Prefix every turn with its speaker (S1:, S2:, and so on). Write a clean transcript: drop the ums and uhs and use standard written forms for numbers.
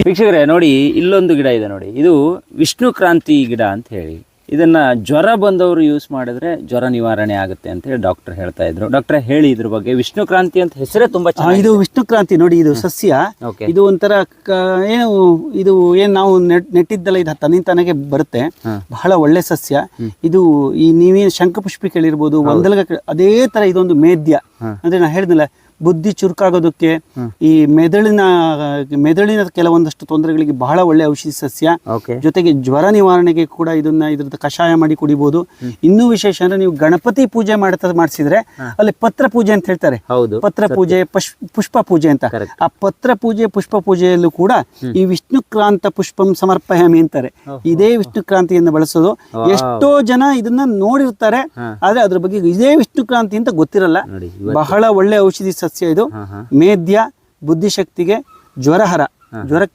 S1: ವೀಕ್ಷಕರೇ ನೋಡಿ, ಇಲ್ಲೊಂದು ಗಿಡ ಇದೆ ನೋಡಿ, ಇದು ವಿಷ್ಣು ಕ್ರಾಂತಿ ಗಿಡ ಅಂತ ಹೇಳಿ. ಇದನ್ನ ಜ್ವರ ಬಂದವರು ಯೂಸ್ ಮಾಡಿದ್ರೆ ಜ್ವರ ನಿವಾರಣೆ ಆಗುತ್ತೆ ಅಂತ ಹೇಳಿ ಡಾಕ್ಟರ್ ಹೇಳ್ತಾ ಇದ್ರು. ಡಾಕ್ಟರ್ ಹೇಳಿ ಇದ್ರ ಬಗ್ಗೆ. ವಿಷ್ಣು ಕ್ರಾಂತಿ ಅಂತ ಹೆಸರೇ ತುಂಬಾ ಚೆನ್ನಾಗಿದೆ.
S2: ಇದು ವಿಷ್ಣು ಕ್ರಾಂತಿ ನೋಡಿ, ಇದು ಸಸ್ಯ. ಇದು ಒಂಥರ ಏನು, ಇದು ಏನ್ ನಾವು ನೆಟ್ಟಿದ್ದಲ್ಲ, ಇದು ತನಿಗೆ ಬರುತ್ತೆ. ಬಹಳ ಒಳ್ಳೆ ಸಸ್ಯ ಇದು. ಈ ನೀವೇನು ಶಂಖಪುಷ್ಪಿ ಕೇಳಿರ್ಬೋದು, ಒಂದಲ್ಗ ಅದೇ ತರ ಇದೊಂದು ಮೇದ್ಯ. ಅಂದ್ರೆ ನಾ ಹೇಳಿದ್ನಲ್ಲ, ಬುದ್ಧಿ ಚುರುಕಾಗೋದಕ್ಕೆ, ಈ ಮೆದುಳಿನ ಕೆಲವೊಂದಷ್ಟು ತೊಂದರೆಗಳಿಗೆ ಬಹಳ ಒಳ್ಳೆ ಔಷಧಿ ಸಸ್ಯ. ಜೊತೆಗೆ ಜ್ವರ ನಿವಾರಣೆಗೆ ಕೂಡ ಇದ್ರದ್ದು ಕಷಾಯ ಮಾಡಿ ಕುಡಿಬಹುದು. ಇನ್ನೂ ವಿಶೇಷ ಅಂದ್ರೆ ನೀವು ಗಣಪತಿ ಪೂಜೆ ಮಾಡಿಸಿದ್ರೆ ಅಲ್ಲಿ ಪತ್ರ ಪೂಜೆ ಅಂತ ಹೇಳ್ತಾರೆ. ಪತ್ರ ಪೂಜೆ, ಪುಷ್ಪ ಪೂಜೆ ಅಂತ. ಆ ಪತ್ರ ಪೂಜೆ, ಪುಷ್ಪ ಪೂಜೆಯಲ್ಲೂ ಕೂಡ ಈ ವಿಷ್ಣು ಕ್ರಾಂತ ಪುಷ್ಪಂ ಸಮರ್ಪಯಾಮಿ ಅಂತಾರೆ. ಇದೇ ವಿಷ್ಣು ಕ್ರಾಂತಿಯನ್ನು ಬಳಸೋದು. ಎಷ್ಟೋ ಜನ ಇದನ್ನ ನೋಡಿರ್ತಾರೆ, ಆದ್ರೆ ಅದ್ರ ಬಗ್ಗೆ ಇದೇ ವಿಷ್ಣು ಕ್ರಾಂತಿ ಅಂತ ಗೊತ್ತಿರಲ್ಲ. ಬಹಳ ಒಳ್ಳೆ ಔಷಧಿ ಸಸ್ಯ ಇದು. ಮೇದ್ಯ, ಬುದ್ಧಿಶಕ್ತಿಗೆ, ಜ್ವರಹರ, ಜ್ವರಕ್ಕೆ